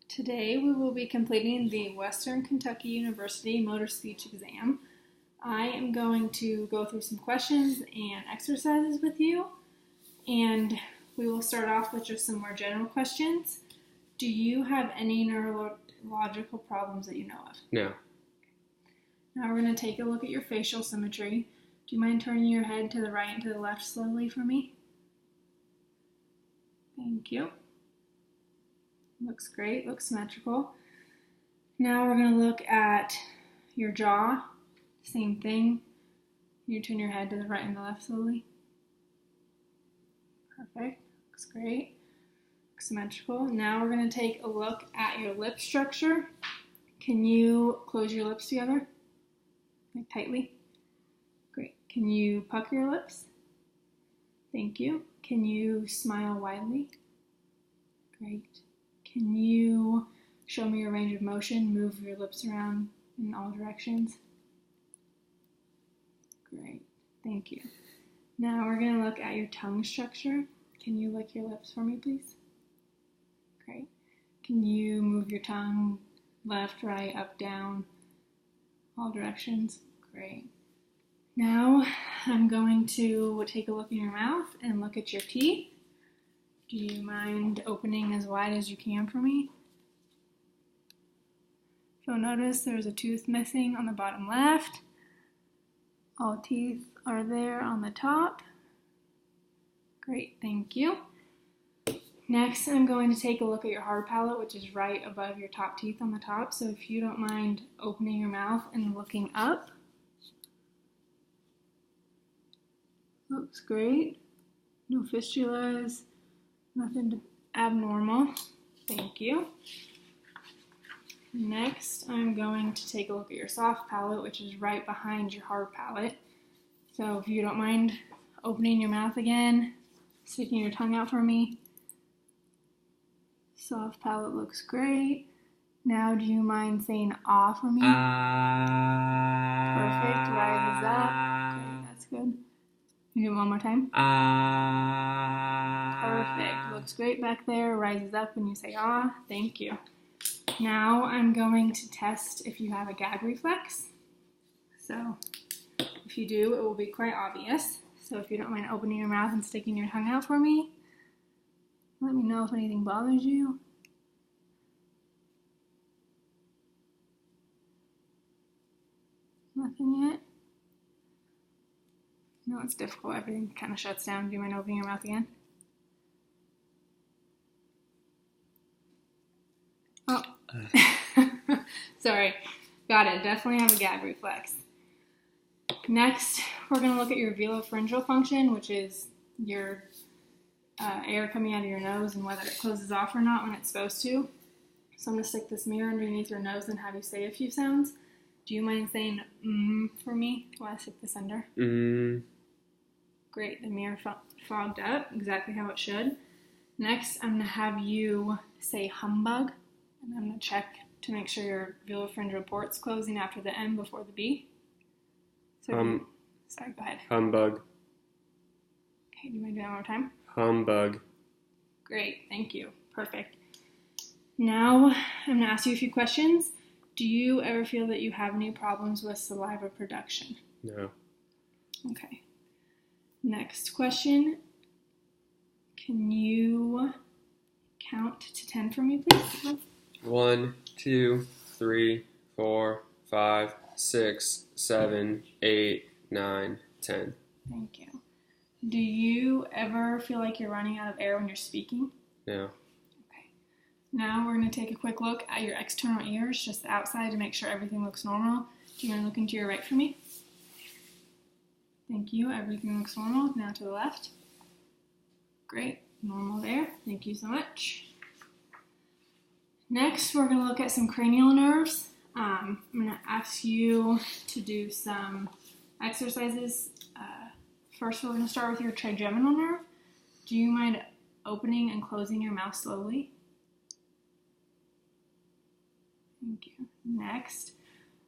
Today we will be completing the Western Kentucky University Motor Speech Exam. I am going to go through some questions and exercises with you, and we will start off with just some more general questions. Do you have any neurological problems that you know of? No. Now we're going to take a look at your facial symmetry. Do you mind turning your head to the right and to the left slowly for me? Thank you. Looks great, looks symmetrical. Now we're going to look at your jaw. Same thing. You turn your head to the right and the left slowly. Perfect, looks great. Looks symmetrical. Now we're going to take a look at your lip structure. Can you close your lips together? Like tightly? Great. Can you pucker your lips? Thank you. Can you smile widely? Great. Can you show me your range of motion? Move your lips around in all directions. Great, thank you. Now we're going to look at your tongue structure. Can you lick your lips for me, please? Great. Can you move your tongue left, right, up, down, all directions? Great. Now I'm going to take a look in your mouth and look at your teeth. Do you mind opening as wide as you can for me? You'll notice there's a tooth missing on the bottom left. All teeth are there on the top. Great, thank you. Next, I'm going to take a look at your hard palate, which is right above your top teeth on the top. So if you don't mind opening your mouth and looking up. Looks great. No fistulas. Nothing abnormal. Thank you. Next, I'm going to take a look at your soft palate, which is right behind your hard palate. So if you don't mind opening your mouth again, sticking your tongue out for me. Soft palate looks great. Now, do you mind saying ah for me? Perfect. Rises up. Great, that's good. Can you do it one more time? Perfect. Looks great back there. Rises up when you say ah. Thank you. Now I'm going to test if you have a gag reflex. So if you do, it will be quite obvious. So if you don't mind opening your mouth and sticking your tongue out for me, let me know if anything bothers you. Nothing yet? No, it's difficult. Everything kind of shuts down. Do you mind opening your mouth again? Oh. Sorry. Got it. Definitely have a gag reflex. Next, we're going to look at your velopharyngeal function, which is your air coming out of your nose and whether it closes off or not when it's supposed to. So I'm going to stick this mirror underneath your nose and have you say a few sounds. Do you mind saying for me while I stick this under? Great, the mirror fogged up, exactly how it should. Next, I'm going to have you say humbug, and I'm going to check to make sure your velopharyngeal port's closing after the M before the B. So sorry, go ahead. Humbug. Okay, do you mind doing that one more time? Humbug. Great, thank you. Perfect. Now, I'm going to ask you a few questions. Do you ever feel that you have any problems with saliva production? No. Okay. Next question. Can you count to 10 for me, please? 1, 2, 3, 4, 5, 6, 7, 8, 9, 10. Thank you. Do you ever feel like you're running out of air when you're speaking? No. Okay. Now we're going to take a quick look at your external ears, just the outside, to make sure everything looks normal. Do you mind looking to your right for me? Thank you. Everything looks normal. Now to the left. Great. Normal there. Thank you so much. Next, we're going to look at some cranial nerves. I'm going to ask you to do some exercises. First, we're going to start with your trigeminal nerve. Do you mind opening and closing your mouth slowly? Thank you. Next,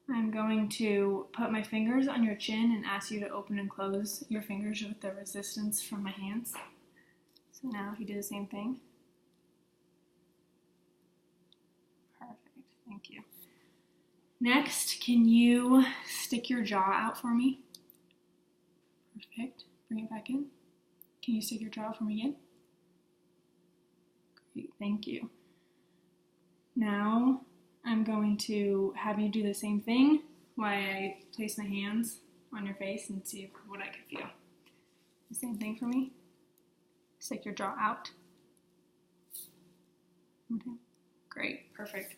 I'm going to put my fingers on your chin and ask you to open and close your fingers with the resistance from my hands. So now if you do the same thing. Perfect. Thank you. Next, can you stick your jaw out for me? Perfect. Bring it back in. Can you stick your jaw out for me again? Great. Thank you. Now, I'm going to have you do the same thing while I place my hands on your face and see what I can feel. The same thing for me. Stick your jaw out. Okay. Great. Perfect.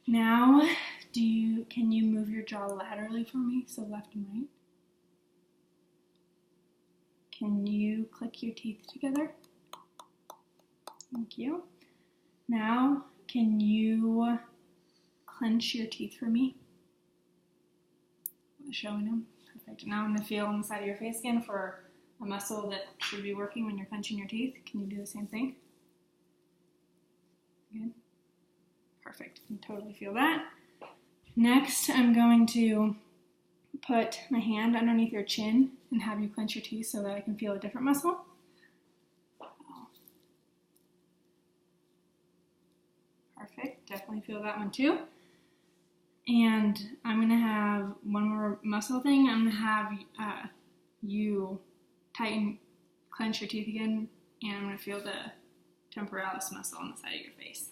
Now, can you move your jaw laterally for me, so left and right? Can you click your teeth together? Thank you. Now, can you clench your teeth for me? Showing them. Perfect. Now I'm going to feel on the side of your face again for a muscle that should be working when you're clenching your teeth. Can you do the same thing? Good. Perfect. You can totally feel that. Next, I'm going to put my hand underneath your chin and have you clench your teeth so that I can feel a different muscle. Perfect. Definitely feel that one too. And I'm going to have one more muscle thing. I'm going to have you clench your teeth again, and I'm going to feel the temporalis muscle on the side of your face.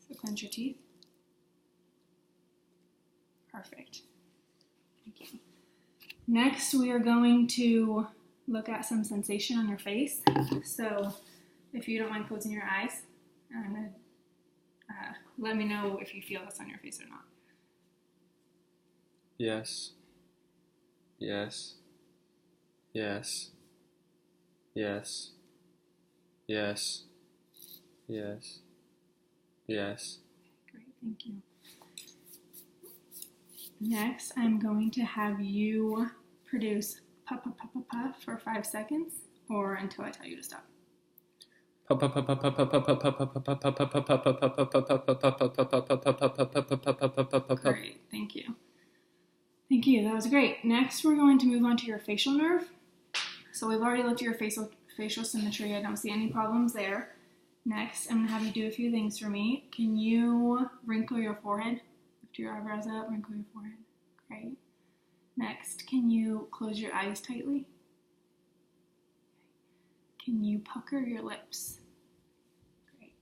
So clench your teeth. Perfect. Thank you. Next, we are going to look at some sensation on your face. So if you don't mind closing your eyes, I'm going to let me know if you feel this on your face or not. Yes. Yes. Yes. Yes. Yes. Yes. Yes. Great, thank you. Next, I'm going to have you produce puff, puff, puff, puff, puff for 5 seconds or until I tell you to stop. Great, thank you. Thank you, that was great. Next, we're going to move on to your facial nerve. So we've already looked at your facial symmetry. I don't see any problems there. Next, I'm going to have you do a few things for me. Can you wrinkle your forehead? Lift your eyebrows up, wrinkle your forehead. Great. Next, can you close your eyes tightly? Can you pucker your lips? Great.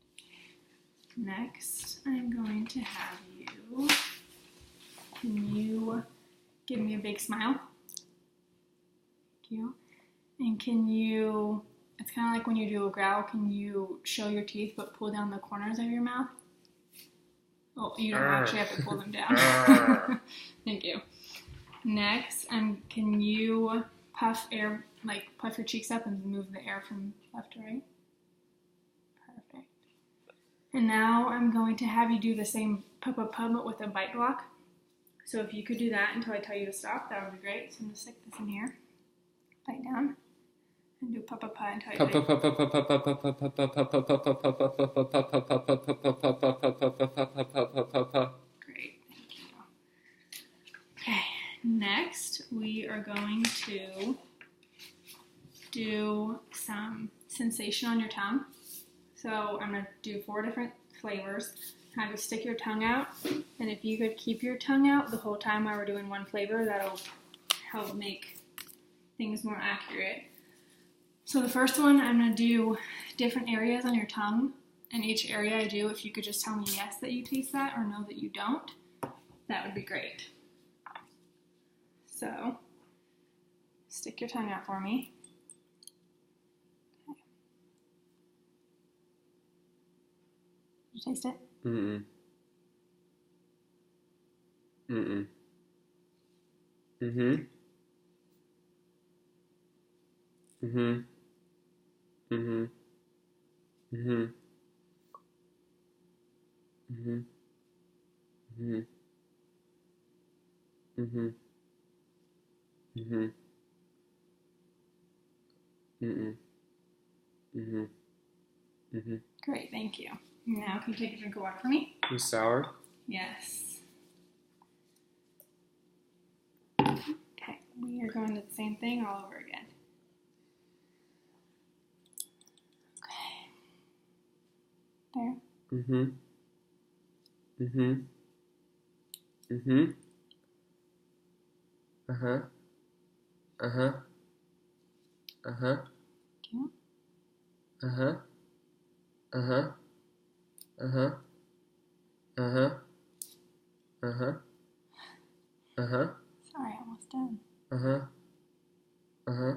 Next, I'm going to have you, can you give me a big smile? Thank you. And can you, it's kind of like when you do a growl, can you show your teeth but pull down the corners of your mouth? Oh, you don't actually have to pull them down. Thank you. Next, can you puff air, like puff your cheeks up and move the air from left to right? Perfect. And now I'm going to have you do the same puff up but with a bite block. So if you could do that until I tell you to stop, that would be great. So I'm going to stick this in here, bite down, and do puff up until I tell you. Great, thank you. Okay, next we are going to do some sensation on your tongue. So I'm going to do 4 different flavors. Have you stick your tongue out, and if you could keep your tongue out the whole time while we're doing one flavor, that'll help make things more accurate. So the first one, I'm going to do different areas on your tongue, and each area I do, if you could just tell me yes that you taste that or no that you don't, that would be great. So stick your tongue out for me. Okay. Did you taste it? Mm-mm. Mm-mm. Mm-hmm. Mm-hmm. Mm-hmm. Mm-hmm. Mm-hmm. Mm-hmm. Mm-hmm. Mm-hmm. Mm-mm. Mm-hmm. Mm-hmm. Great, thank you. Now can you take a drink of water for me? You sour? Yes. Okay, we are going to the same thing all over again. Okay. There. Mm-hmm. Mm-hmm. Mm-hmm. Uh-huh. Uh-huh. Uh-huh. Okay. Uh-huh. Uh-huh. Uh-huh. Uh-huh. Uh-huh. Uh-huh. Sorry, almost done. Uh-huh. Uh-huh.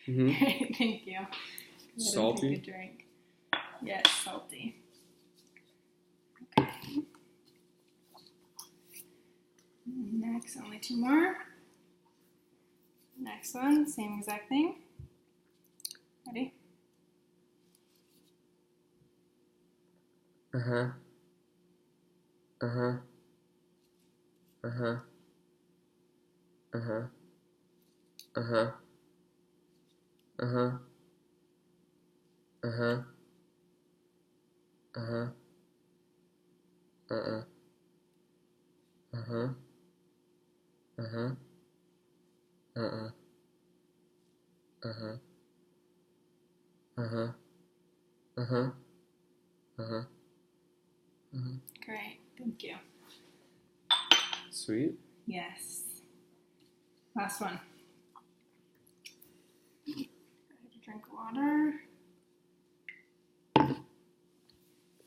Mm-hmm. Great, thank you. Salty? Take a drink. Yes, salty. Okay. Next, only two more. Next one, same exact thing. Ready? Uh-huh. Uh-huh. Uh-huh. Uh-huh. Uh-huh. Uh-huh. Uh-huh. Uh-huh. Uh-uh. Uh-huh. Uh-huh. Uh-uh. Uh-huh. Uh-huh. Uh-huh. Uh-huh. Uh-huh. Great, thank you. Sweet. Yes. Last one. Drink water.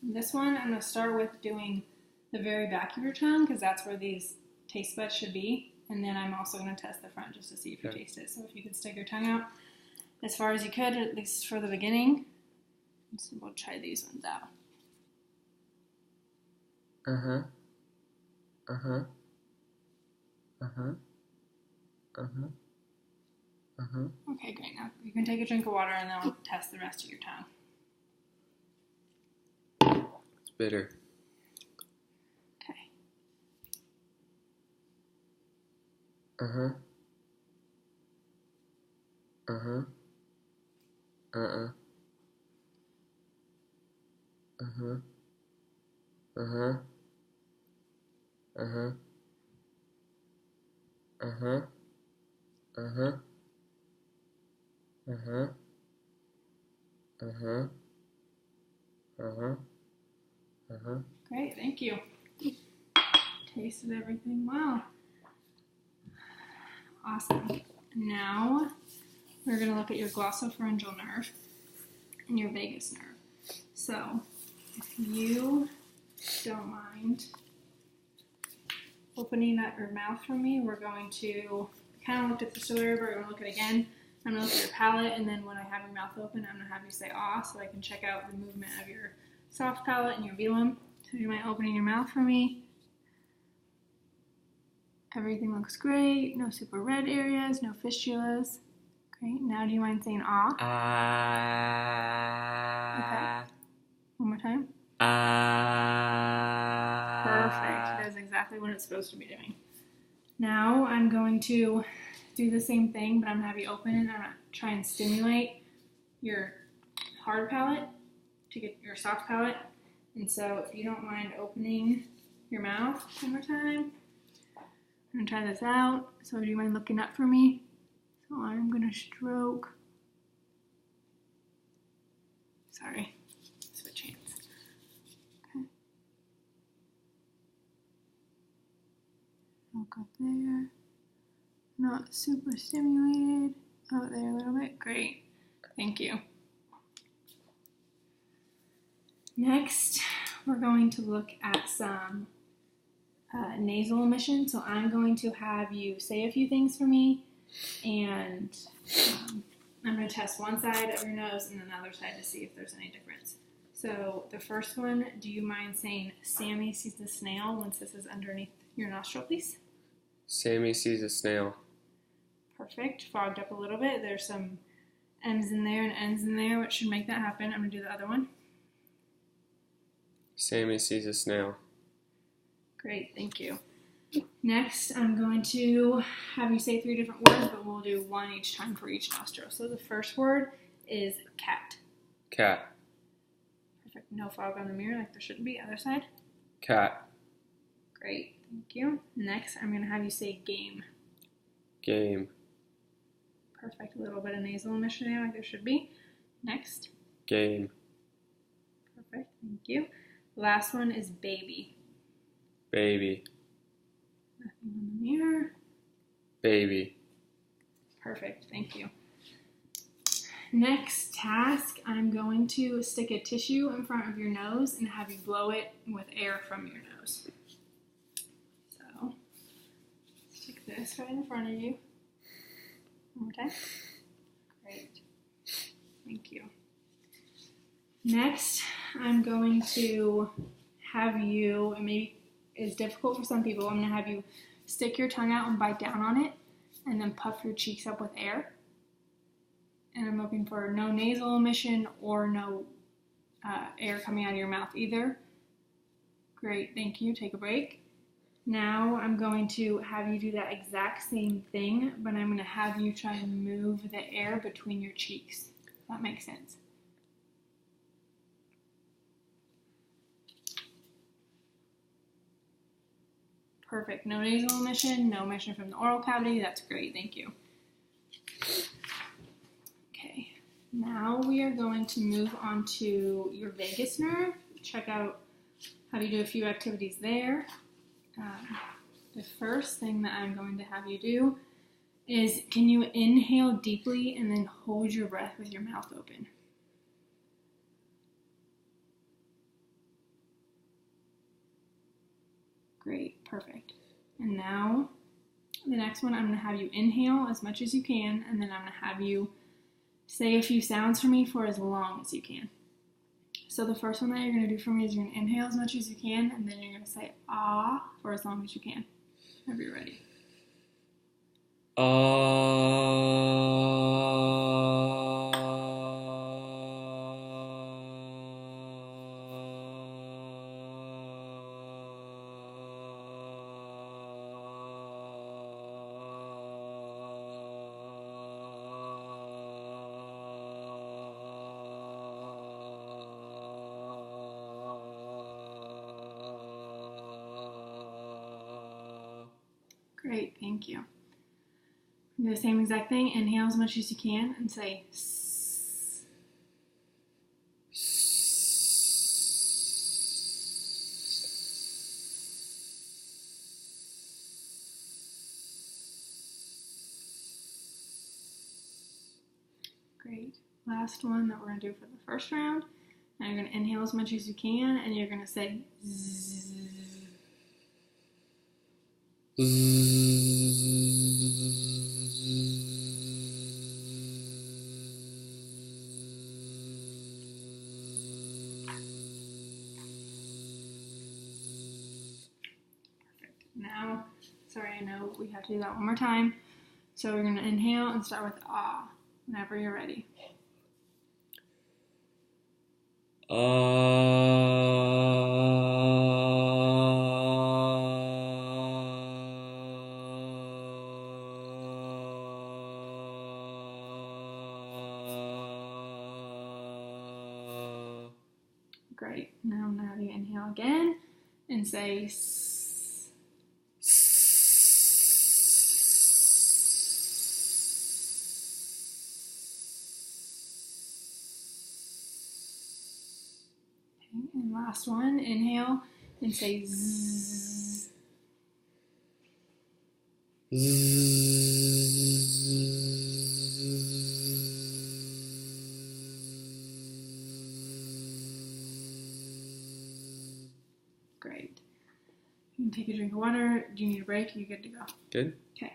This one, I'm going to start with doing the very back of your tongue because that's where these taste buds should be. And then I'm also going to test the front just to see if you taste it. So if you could stick your tongue out as far as you could, at least for the beginning. So we'll try these ones out. Uh-huh. Uh-huh. Uh-huh. Uh-huh. Uh-huh. Okay, great. Now you can take a drink of water and then we'll test the rest of your tongue. It's bitter. Okay. Uh-huh. Uh-huh. Uh-uh. Uh-huh. Uh-huh. Uh-huh. Uh-huh. Uh-huh. Uh-huh. Uh-huh. Uh-huh. Uh-huh. Great, thank you. Tasted everything well. Awesome. Now we're going to look at your glossopharyngeal nerve and your vagus nerve. So if you don't mind opening up your mouth for me, we're going to kind of look at the story, but we're going to look at it again. I'm going to look at your palate, and then when I have your mouth open, I'm going to have you say ah, so I can check out the movement of your soft palate and your velum. So do you mind opening your mouth for me? Everything looks great. No super red areas, no fistulas. Great. Now do you mind saying ah? Okay. One more time. Perfect. That's exactly what it's supposed to be doing. Now I'm going to do the same thing, but I'm going to have you open it. I'm going to try and stimulate your hard palate to get your soft palate. And so if you don't mind opening your mouth one more time, I'm going to try this out. So do you mind looking up for me? So I'm going to stroke. Sorry. Switch hands. Okay. Look up there. Not super stimulated. Out there a little bit. Great. Thank you. Next, we're going to look at some nasal emission. So I'm going to have you say a few things for me, and I'm going to test one side of your nose and then the other side to see if there's any difference. So the first one, do you mind saying Sammy sees the snail once this is underneath your nostril, please? Sammy sees a snail. Perfect. Fogged up a little bit. There's some M's in there and N's in there, which should make that happen. I'm going to do the other one. Sammy sees a snail. Great, thank you. Next, I'm going to have you say 3 different words, but we'll do one each time for each nostril. So the first word is cat. Cat. Perfect. No fog on the mirror like there shouldn't be. Other side. Cat. Great, thank you. Next, I'm going to have you say game. Game. Perfect. A little bit of nasal emission there like there should be. Next. Game. Perfect, thank you. Last one is baby. Baby. Nothing on the mirror. Baby. Perfect, thank you. Next task, I'm going to stick a tissue in front of your nose and have you blow it with air from your nose. So, stick this right in front of you. One more time. Great. Thank you. Next, I'm going to have you, and maybe it's difficult for some people, I'm going to have you stick your tongue out and bite down on it, and then puff your cheeks up with air. And I'm looking for no nasal emission or no air coming out of your mouth either. Great, thank you. Take a break. Now I'm going to have you do that exact same thing, but I'm going to have you try and move the air between your cheeks. That makes sense. Perfect. No nasal emission, no emission from the oral cavity. That's great. Thank you. Okay. Now we are going to move on to your vagus nerve. Check out how you do a few activities there. The first thing that I'm going to have you do is, can you inhale deeply and then hold your breath with your mouth open? Great, perfect. And now the next one, I'm going to have you inhale as much as you can, and then I'm going to have you say a few sounds for me for as long as you can. So the first one that you're going to do for me is you're going to inhale as much as you can, and then you're going to say ah for as long as you can. Whenever you're ready. Great, thank you. Do the same exact thing. Inhale as much as you can and say S. Great. Last one that we're going to do for the first round. Now you're going to inhale as much as you can, and you're going to say Z. Perfect. Now, sorry, I know we have to do that one more time. So we're going to inhale and start with ah whenever you're ready. Great. Now I'm going to have you inhale again and say S. Okay, and last one, inhale and say Z. Great. You can take a drink of water. Do you need a break? Are you good to go? Good. Okay.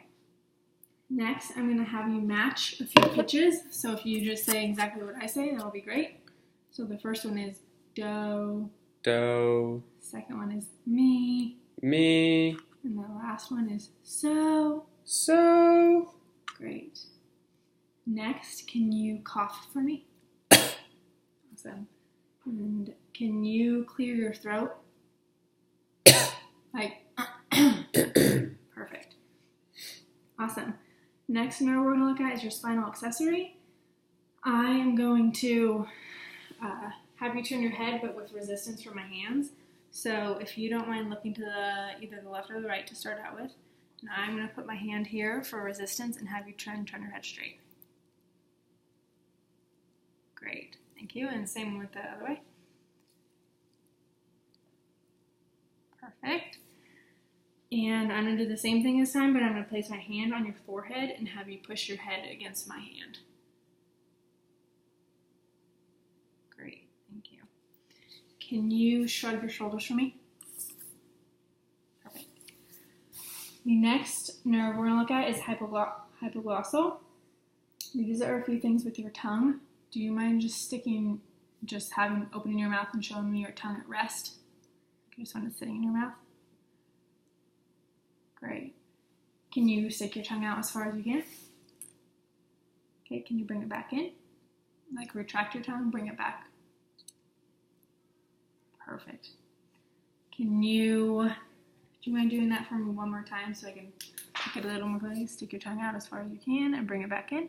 Next, I'm going to have you match a few pitches. So if you just say exactly what I say, that'll be great. So the first one is do. Do. Second one is me. Me. And the last one is so. So. Great. Next, can you cough for me? Awesome. And can you clear your throat? Like, perfect. Awesome. Next nerve we're going to look at is your spinal accessory. I am going to have you turn your head, but with resistance from my hands. So if you don't mind looking to either the left or the right to start out with. And I'm going to put my hand here for resistance and have you turn your head straight. Great. Thank you. And same with the other way. Perfect. And I'm going to do the same thing this time, but I'm going to place my hand on your forehead and have you push your head against my hand. Great, thank you. Can you shrug your shoulders for me? Perfect. The next nerve we're going to look at is hypoglossal. These are a few things with your tongue. Do you mind opening your mouth and showing me your tongue at rest? Just when it's sitting in your mouth. Great. Can you stick your tongue out as far as you can? Okay, can you bring it back in? Like retract your tongue, bring it back. Perfect. Do you mind doing that for me one more time so I can get a little more clearly? Stick your tongue out as far as you can and bring it back in.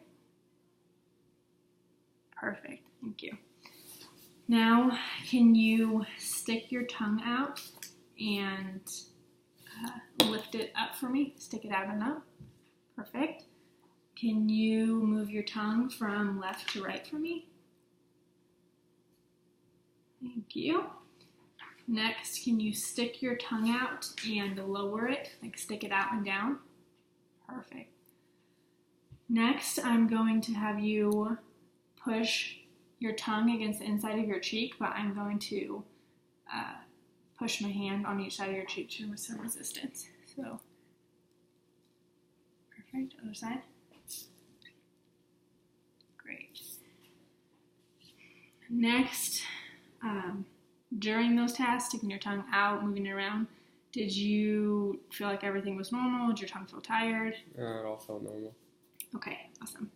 Perfect, thank you. Now, can you stick your tongue out and lift it up for me? Stick it out and up. Perfect. Can you move your tongue from left to right for me? Thank you. Next, can you stick your tongue out and lower it, like stick it out and down? Perfect. Next, I'm going to have you push your tongue against the inside of your cheek, but I'm going to push my hand on each side of your cheek with some resistance. So, perfect. Other side. Great. Next, during those tasks, sticking your tongue out, moving it around, did you feel like everything was normal? Did your tongue feel tired? It all felt normal. Okay, awesome.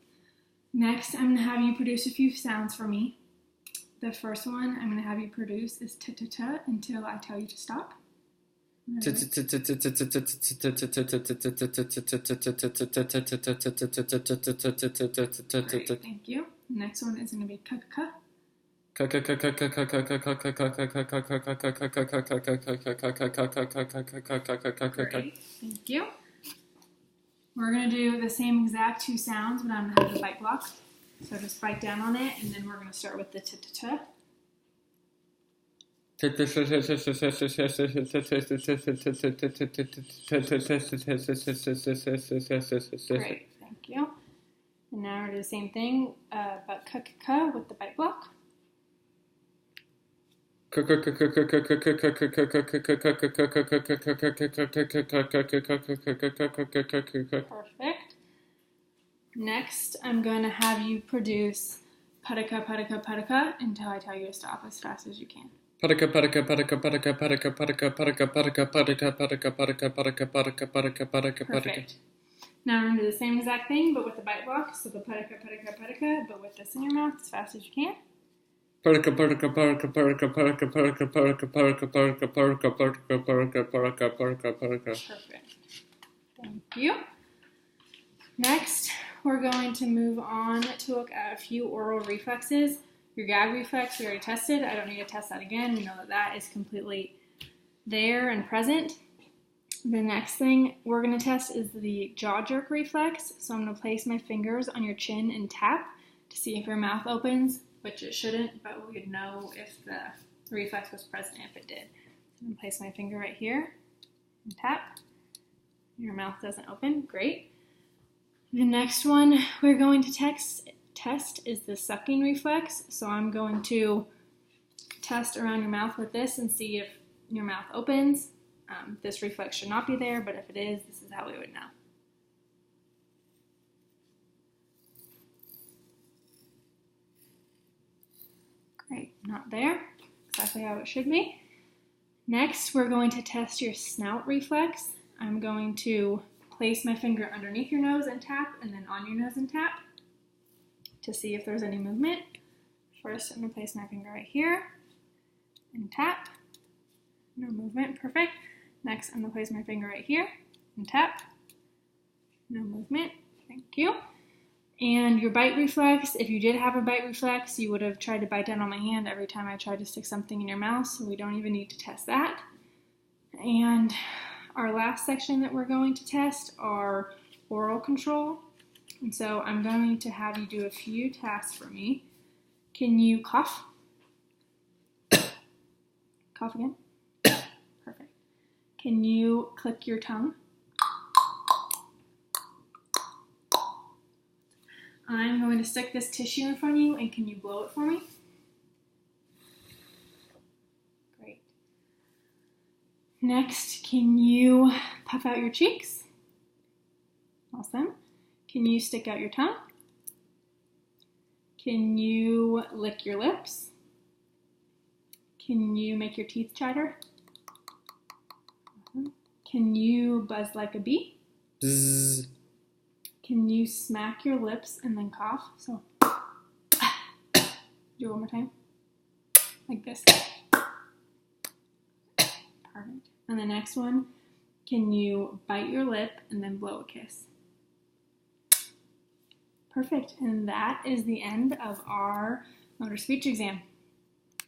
Next, I'm going to have you produce a few sounds for me. The first one I'm going to have you produce is t-t-t until I tell you to stop. Great, thank you. Next one is going to be k-k-k. Great, thank you. We're going to do the same exact two sounds, but I'm going to have the bite block. So just bite down on it, and then we're going to start with the t-t-t. Great, thank you. And now we're going to do the same thing, but k-k-k with the bite block. Perfect. Next, I'm going to have you produce padaka, padaka, padaka until I tell you to stop as fast as you can. Padaka, padaka, padaka, padaka, padaka, padaka, padaka, padaka, padaka, padaka, padaka, padaka, padaka, padaka, padaka, padaka. Perfect. Now we're going to do the same exact thing, but with the bite block. So the padaka, padaka, padaka, but with this in your mouth as fast as you can. Padaka, padaka, padaka, padaka, padaka, padaka, padaka, padaka, padaka, padaka, padaka, padaka, padaka, padaka, padaka. Perfect. Thank you. Next, we're going to move on to look at a few oral reflexes. Your gag reflex, we already tested. I don't need to test that again. We know that that is completely there and present. The next thing we're going to test is the jaw jerk reflex. So I'm going to place my fingers on your chin and tap to see if your mouth opens, which it shouldn't, but we would know if the reflex was present if it did. So I'm going to place my finger right here and tap. Your mouth doesn't open. Great. The next one we're going to test is the sucking reflex. So I'm going to test around your mouth with this and see if your mouth opens. This reflex should not be there, but if it is, this is how we would know. Great, not there. Exactly how it should be. Next, we're going to test your snout reflex. I'm going to place my finger underneath your nose and tap, and then on your nose and tap to see if there's any movement. First, I'm going to place my finger right here and tap. No movement, perfect. Next, I'm going to place my finger right here and tap. No movement, thank you. And your bite reflex, if you did have a bite reflex, you would have tried to bite down on my hand every time I tried to stick something in your mouth, so we don't even need to test that. And our last section that we're going to test are oral control. And so I'm going to have you do a few tasks for me. Can you cough? Cough again? Perfect. Can you click your tongue? I'm going to stick this tissue in front of you, and can you blow it for me? Great. Next, can you puff out your cheeks? Awesome. Can you stick out your tongue? Can you lick your lips? Can you make your teeth chatter? Awesome. Can you buzz like a bee? Bzz. Can you smack your lips and then cough? So, do it one more time. Like this. Perfect. And the next one, can you bite your lip and then blow a kiss? Perfect. And that is the end of our motor speech exam.